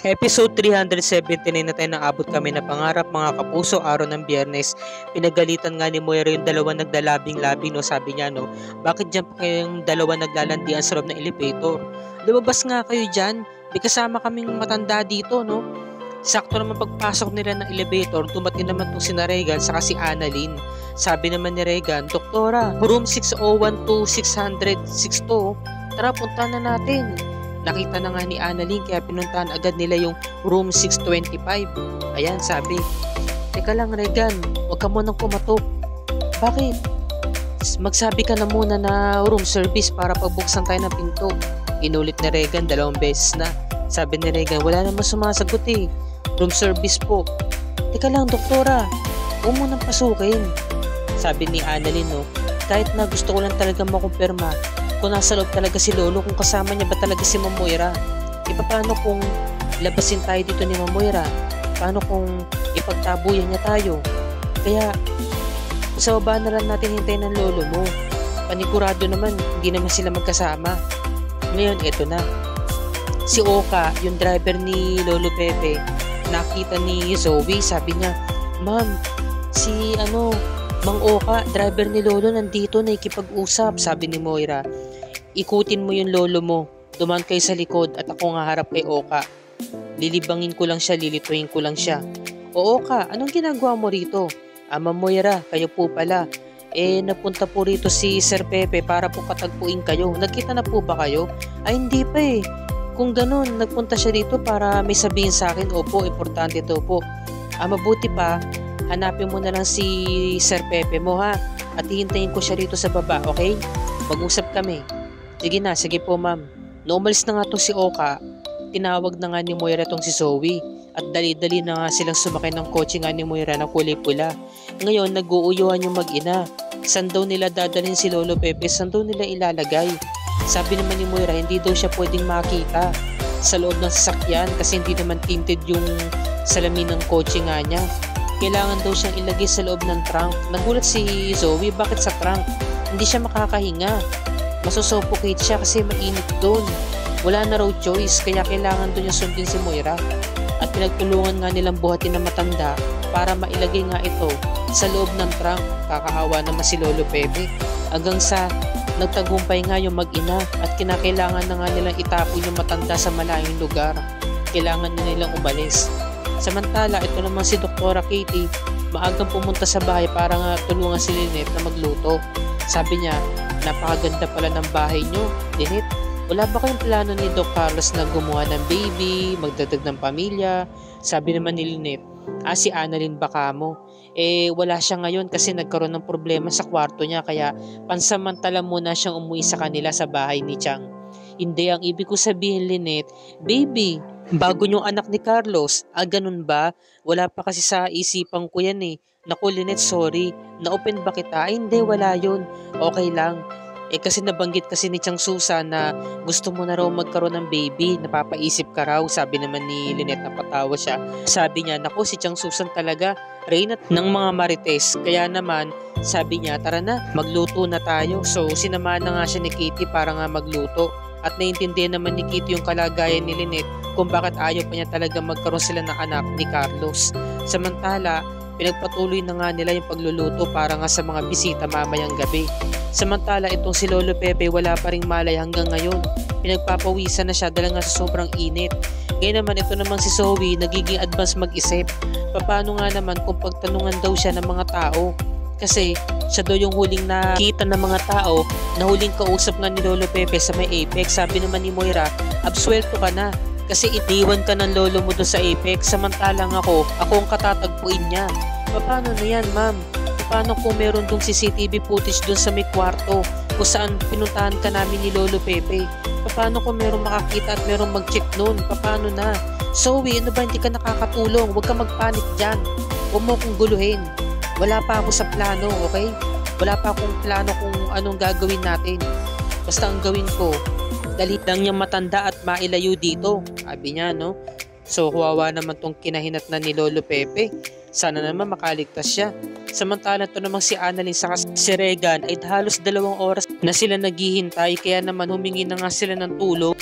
Episode 379 na tayo naabot kami na pangarap mga kapuso araw ng Biyernes. Pinagalitan nga ni Moira yung dalawa naglalabing-labing, no? Sabi niya, no, bakit dyan pa kayong dalawa naglalandian sa loob ng elevator? Lumabas nga kayo dyan, may kasama kaming matanda dito, no? Sakto naman pagpasok nila ng elevator, dumating naman itong si Regan saka si Annalyn. Sabi naman ni Regan, Doktora, room 601 to 602, tara punta na natin. Nakita na nga ni Annalyn kaya pinuntahan agad nila yung room 625. Ayan, sabi, teka lang Regan, huwag ka munang pumatok. Bakit? Magsabi ka na muna na room service para pagbuksan tayo ng pinto. Inulit ni Regan 2 beses na. Sabi ni Regan, wala naman sumasagot eh. Room service po. Teka lang Doktora, huwag mo nang pasukin. Sabi ni Annalyn, no, kahit na gusto ko lang talaga makumpirma kung nasa loob talaga si Lolo, kung kasama niya ba talaga si Ma'am Moira. Paano kung labasin tayo dito ni Ma'am Moira? Paano kung ipagtabuyan niya tayo? Kaya sa baba na lang natin hintayin ng Lolo mo. Panigurado naman, hindi naman sila magkasama. Ngayon, eto na. Si Oka, yung driver ni Lolo Pepe, nakita ni Zoe, sabi niya, Ma'am, si Mang Oka, driver ni Lolo, nandito, nakikipag-usap. Sabi ni Moira, ikutin mo yung lolo mo, dumaan kayo sa likod at ako nga harap kay Oka. Lilibangin ko lang siya, lilituin ko lang siya. O Oka, anong ginagawa mo rito? Ma'am Moira, kayo po pala. Napunta po rito si Sir Pepe para po katagpuin kayo. Nagkita na po ba kayo? Ay, hindi pa eh. Kung ganun, nagpunta siya dito para may sabihin sa akin, opo, importante to po. Mabuti pa, hanapin mo na lang si Sir Pepe mo ha. At hihintayin ko siya rito sa baba, okay? Mag-usap kami. Sige na, sige po ma'am. Nung umalis na nga to si Oka, tinawag na nga ni Moira tong si Zoe. At dali-dali na nga silang sumakay ng kotse nga ni Moira na kulay pula. Ngayon, nag-uuyuan yung mag-ina. Saan daw nila dadalhin si Lolo Pepe? Saan daw nila ilalagay? Sabi naman ni Moira, hindi daw siya pwedeng makita sa loob ng sasakyan kasi hindi naman tinted yung salamin ng kotse nga niya. Kailangan daw siyang ilagay sa loob ng trunk. Nagulat si Zoe, bakit sa trunk? Hindi siya makakahinga. Masusuffocate siya kasi mainit doon. Wala na raw choice kaya kailangan doon niya sundin si Moira. At pinagtulungan nga nilang buhatin na matanda para mailagay nga ito sa loob ng trunk. Kakaawa naman si Lolo Pepe. Hanggang sa nagtagumpay nga yung mag-ina at kinakailangan na nga nilang itapon yung matanda sa malayong lugar. Kailangan na nilang umalis. Samantala, ito naman si Doktora Katie, maagang pumunta sa bahay para nga tulungan si Lynette na magluto. Sabi niya, napakaganda pala ng bahay niyo, Lynette. Wala ba kayong plano ni Doc Carlos na gumawa ng baby, magdagdag ng pamilya? Sabi naman ni Lynette, si Annalyn baka mo. Wala siya ngayon kasi nagkaroon ng problema sa kwarto niya kaya pansamantala muna siyang umuwi sa kanila sa bahay ni Chang. Hindi, ang ibig ko sabihin Lynette, baby, bago yung anak ni Carlos. Ganun ba? Wala pa kasi sa isipan ko yan eh. Naku Lynette, sorry. Na-open ba kita? Hindi, wala yun. Okay lang. Kasi nabanggit kasi ni Chang Susan na gusto mo na raw magkaroon ng baby. Napapaisip ka raw. Sabi naman ni Lynette, napatawa siya. Sabi niya, naku si Chang Susan talaga, reyna ng mga marites. Kaya naman, sabi niya, tara na, magluto na tayo. So, sinamahan na nga siya ni Katie para nga magluto. At naiintindihan naman ni Katie yung kalagayan ni Lynette kung bakit ayaw pa niya talaga magkaroon sila ng anak ni Carlos. Samantala, pinagpatuloy na nga nila yung pagluluto para nga sa mga bisita mamayang gabi. Samantala, itong si Lolo Pepe wala pa ring malay hanggang ngayon. Pinagpapawisan na siya dahil nga sa sobrang init. Ngayon naman, ito namang si Zoe nagiging advance mag-isip. Paano nga naman kung pagtanungan daw siya ng mga tao? Kasi siya daw yung huling nakita ng mga tao na huling kausap nga ni Lolo Pepe sa may Apex. Sabi naman ni Moira, absuelto ka na kasi iniwan ka ng lolo mo doon sa Apex. Samantalang ako ang katatagpuin niya. Paano na yan ma'am? Paano kung meron dong CCTV footage doon sa may kwarto kung saan pinuntahan ka namin ni Lolo Pepe? Paano kung meron makakita at meron mag-check noon? Paano na? Zoe, ano ba hindi ka nakakatulong? Huwag ka magpanik dyan. Huwag mo kong guluhin. Wala pa ako sa plano, okay? Wala pa akong plano kung anong gagawin natin. Basta ang gawin ko, dali lang niyang matanda at mailayo dito. Sabi niya, no? So, huwawa naman tong kinahinat na ni Lolo Pepe. Sana naman makaligtas siya. Samantala to namang si Annalyn saka si Regan ay halos 2 oras na sila naghihintay kaya naman humingi na nga sila ng tulong.